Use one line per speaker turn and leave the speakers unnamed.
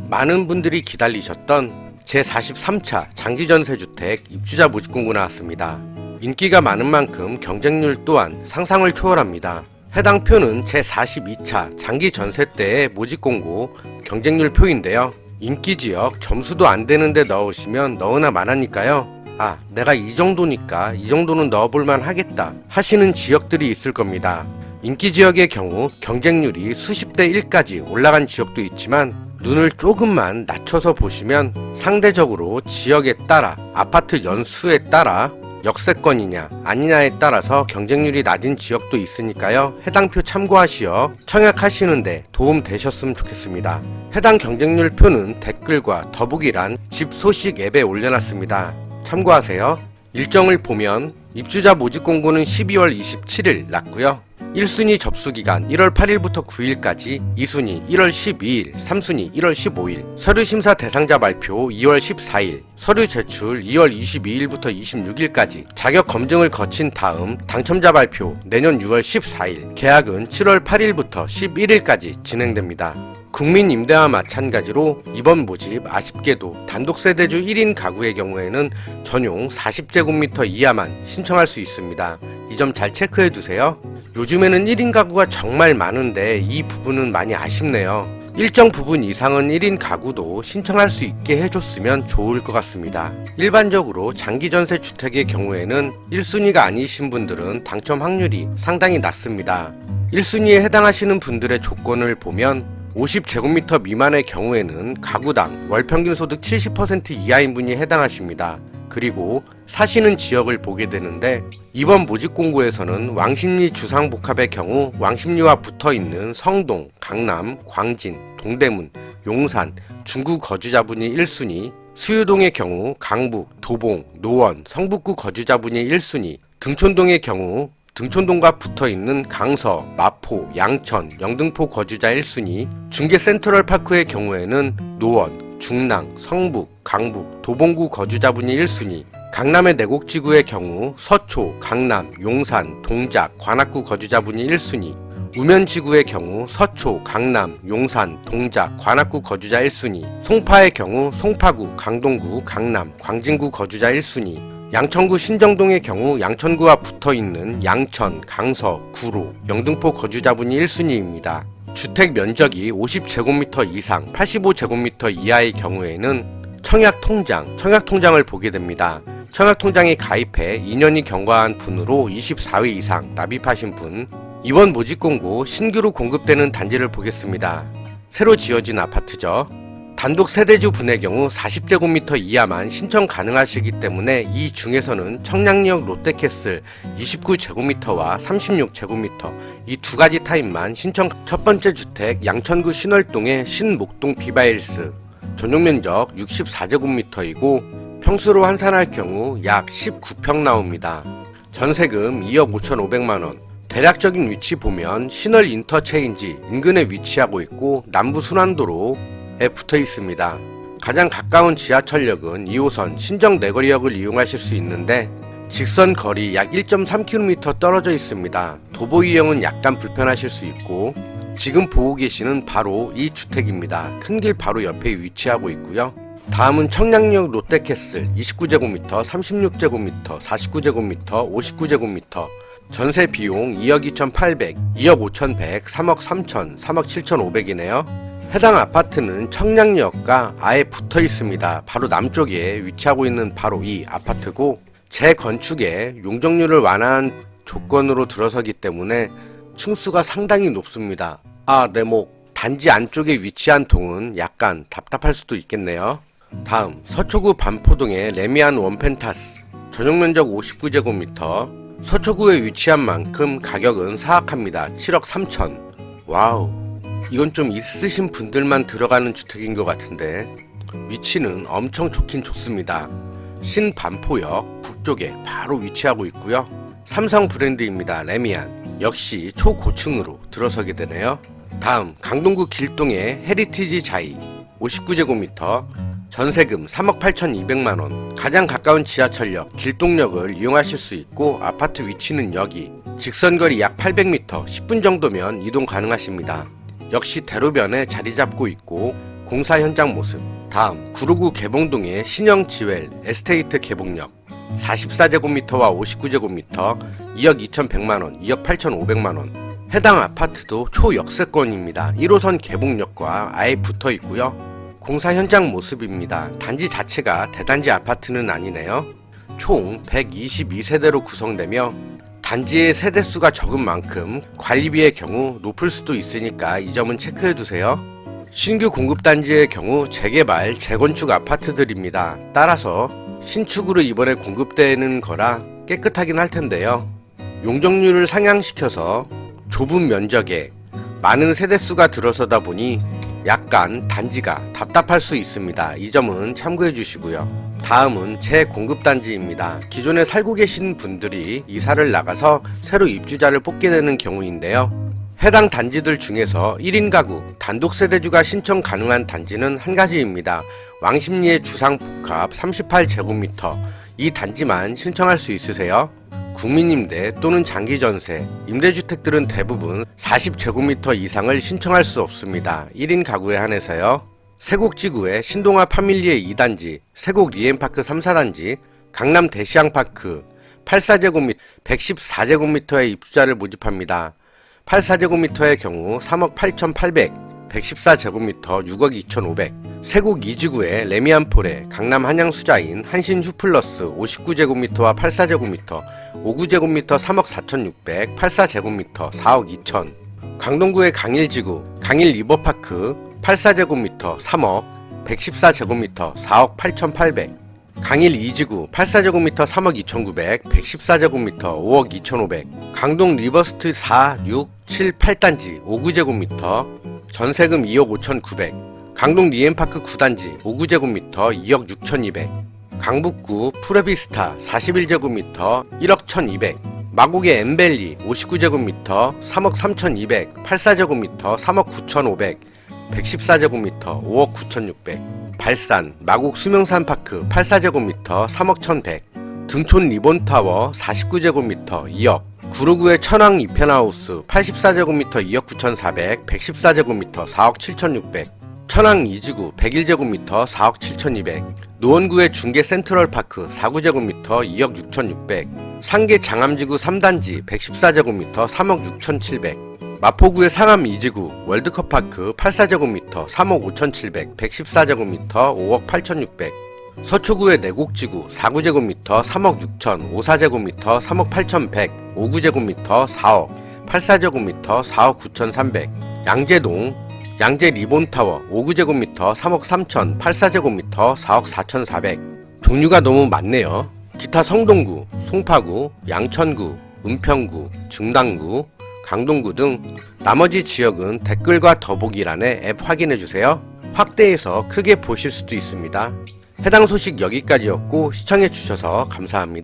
많은 분들이 기다리셨던 제43차 장기전세주택 입주자 모집공고 나왔습니다. 인기가 많은 만큼 경쟁률 또한 상상을 초월합니다. 해당 표는 제42차 장기전세 때의 모집공고 경쟁률 표인데요. 인기지역 점수도 안 되는데 넣으시면 너무나 많으니까요. 아, 내가 이 정도니까 이 정도는 넣어볼만 하겠다 하시는 지역들이 있을 겁니다. 인기지역의 경우 경쟁률이 수십 대 1까지 올라간 지역도 있지만 눈을 조금만 낮춰서 보시면 상대적으로 지역에 따라 아파트 연수에 따라 역세권이냐 아니냐에 따라서 경쟁률이 낮은 지역도 있으니까요. 해당 표 참고하시어 청약하시는데 도움 되셨으면 좋겠습니다. 해당 경쟁률 표는 댓글과 더보기란 집 소식 앱에 올려놨습니다. 참고하세요. 일정을 보면 입주자 모집 공고는 12월 27일 났고요. 1순위 접수기간 1월 8일부터 9일까지, 2순위 1월 12일, 3순위 1월 15일, 서류심사 대상자 발표 2월 14일, 서류 제출 2월 22일부터 26일까지, 자격 검증을 거친 다음 당첨자 발표 내년 6월 14일, 계약은 7월 8일부터 11일까지 진행됩니다. 국민임대와 마찬가지로 이번 모집 아쉽게도 단독세대주 1인 가구의 경우에는 전용 40제곱미터 이하만 신청할 수 있습니다. 이 점 잘 체크해 두세요. 요즘에는 1인 가구가 정말 많은데 이 부분은 많이 아쉽네요. 일정 부분 이상은 1인 가구도 신청할 수 있게 해줬으면 좋을 것 같습니다. 일반적으로 장기전세 주택의 경우에는 1순위가 아니신 분들은 당첨 확률이 상당히 낮습니다. 1순위에 해당하시는 분들의 조건을 보면 50제곱미터 미만의 경우에는 가구당 월평균 소득 70% 이하인 분이 해당하십니다. 그리고 사시는 지역을 보게 되는데 이번 모집 공고에서는 왕십리 주상복합의 경우 왕십리와 붙어있는 성동, 강남, 광진, 동대문, 용산, 중구 거주자분이 1순위, 수유동의 경우 강북, 도봉, 노원, 성북구 거주자분이 1순위, 등촌동의 경우 등촌동과 붙어있는 강서, 마포, 양천, 영등포 거주자 1순위, 중계 센트럴파크의 경우에는 노원, 중랑, 성북, 강북, 도봉구 거주자분이 1순위, 강남의 내곡지구의 경우 서초, 강남, 용산, 동작, 관악구 거주자분이 1순위, 우면지구의 경우 서초, 강남, 용산, 동작, 관악구 거주자 1순위, 송파의 경우 송파구, 강동구, 강남, 광진구 거주자 1순위, 양천구 신정동의 경우 양천구와 붙어있는 양천, 강서, 구로, 영등포 거주자분이 1순위입니다. 주택 면적이 50제곱미터 이상, 85제곱미터 이하의 경우에는 청약통장을 보게 됩니다. 청약통장에 가입해 2년이 경과한 분으로 24회 이상 납입하신 분, 이번 모집공고 신규로 공급되는 단지를 보겠습니다. 새로 지어진 아파트죠. 단독 세대주 분의 경우 40제곱미터 이하만 신청 가능하시기 때문에 이 중에서는 청량리역 롯데캐슬 29제곱미터와 36제곱미터 이 두 가지 타입만 신청. 첫 번째 주택 양천구 신월동의 신목동 비바일스, 전용면적 64제곱미터이고 평수로 환산할 경우 약 19평 나옵니다. 전세금 2억 5,500만원. 대략적인 위치 보면 신월 인터체인지 인근에 위치하고 있고 남부 순환도로에 붙어 있습니다. 가장 가까운 지하철역은 2호선 신정내거리역을 이용하실 수 있는데 직선 거리 약 1.3km 떨어져 있습니다. 도보 이용은 약간 불편하실 수 있고, 지금 보고 계시는 바로 이 주택입니다. 큰 길 바로 옆에 위치하고 있고요. 다음은 청량리역 롯데캐슬 29제곱미터, 36제곱미터, 49제곱미터, 59제곱미터. 전세 비용 2억 2,800, 2억 5,100, 3억 3천, 3억 7,500이네요. 해당 아파트는 청량리역과 아예 붙어 있습니다. 바로 남쪽에 위치하고 있는 바로 이 아파트고, 재건축에 용적률을 완화한 조건으로 들어서기 때문에 층수가 상당히 높습니다. 단지 안쪽에 위치한 동은 약간 답답할 수도 있겠네요. 다음 서초구 반포동의 레미안 원펜타스, 전용면적 59제곱미터, 서초구에 위치한 만큼 가격은 사악합니다. 7억 3천. 와우, 이건 좀 있으신 분들만 들어가는 주택인 것 같은데 위치는 엄청 좋긴 좋습니다. 신반포역 북쪽에 바로 위치하고 있고요. 삼성 브랜드입니다. 레미안. 역시 초고층으로 들어서게 되네요. 다음 강동구 길동의 헤리티지 자이 59제곱미터, 전세금 3억 8,200만원. 가장 가까운 지하철역 길동역을 이용하실 수 있고 아파트 위치는 여기. 직선거리 약 800m, 10분 정도면 이동 가능하십니다. 역시 대로변에 자리 잡고 있고 공사 현장 모습. 다음 구로구 개봉동의 신형 지웰 에스테이트 개봉역 44제곱미터와 59제곱미터 2억 2,100만원, 2억 8,500만원. 해당 아파트도 초역세권입니다. 1호선 개봉역과 아예 붙어 있고요. 공사 현장 모습입니다. 단지 자체가 대단지 아파트는 아니네요. 총 122세대로 구성되며 단지의 세대수가 적은 만큼 관리비의 경우 높을 수도 있으니까 이 점은 체크해두세요. 신규 공급단지의 경우 재개발, 재건축 아파트들입니다. 따라서 신축으로 이번에 공급되는 거라 깨끗하긴 할 텐데요. 용적률을 상향시켜서 좁은 면적에 많은 세대수가 들어서다 보니 약간 단지가 답답할 수 있습니다. 이 점은 참고해 주시고요. 다음은 재공급단지입니다. 기존에 살고 계신 분들이 이사를 나가서 새로 입주자를 뽑게 되는 경우인데요. 해당 단지들 중에서 1인 가구, 단독 세대주가 신청 가능한 단지는 한 가지입니다. 왕십리의 주상복합 38제곱미터. 이 단지만 신청할 수 있으세요. 국민임대 또는 장기전세, 임대주택들은 대부분 40제곱미터 이상을 신청할 수 없습니다. 1인 가구에 한해서요. 세곡지구의 신동아 파밀리의 2단지, 세곡 리엠파크 3, 4단지, 강남 대시양파크 84제곱미터, 114제곱미터의 입주자를 모집합니다. 84제곱미터의 경우 3억 8,800, 114제곱미터 6억 2,500. 세곡 2지구의 레미안폴의 강남 한양수자인 한신휴플러스 59제곱미터와 84제곱미터, 59제곱미터 3억 4,600, 84제곱미터 4억 2천. 강동구의 강일지구, 강일리버파크 84제곱미터 3억, 114제곱미터 4억 8,800. 강일 2지구 84제곱미터 3억 2,900, 114제곱미터 5억 2,500. 강동 리버스트 4, 6, 7, 8단지 59제곱미터 전세금 2억 5,900. 강동 리엠파크 9단지 59제곱미터 2억 6,200. 강북구 프레비스타 41제곱미터 1억 1,200. 마곡의 엠벨리 59제곱미터 3억 3,200, 84제곱미터 3억 9,500, 114제곱미터 5억 9,600. 발산 마곡 수명산파크 84제곱미터 3억 1,100. 등촌 리본타워 49제곱미터 2억. 구로구의 천왕 이펜하우스 84제곱미터 2억 9,400, 114제곱미터 4억 7,600. 천왕 2지구 101제곱미터 4억 7,200. 노원구의 중계 센트럴파크 49제곱미터 2억 6,600. 상계 장암지구 3단지 114제곱미터 3억 6,700. 마포구의 상암 2지구 월드컵파크 84제곱미터 3억 5,700, 114제곱미터 5억 8,600. 서초구의 내곡지구 49제곱미터 3억 6천, 54제곱미터 3억 8,100, 59제곱미터 4억, 84제곱미터 4억 9,300. 양재동 양재 리본타워 59제곱미터 3억 3천, 84제곱미터 4억 4,400. 종류가 너무 많네요. 기타 성동구, 송파구, 양천구, 은평구, 중당구, 강동구 등 나머지 지역은 댓글과 더보기란에 앱 확인해주세요. 확대해서 크게 보실 수도 있습니다. 해당 소식 여기까지였고 시청해주셔서 감사합니다.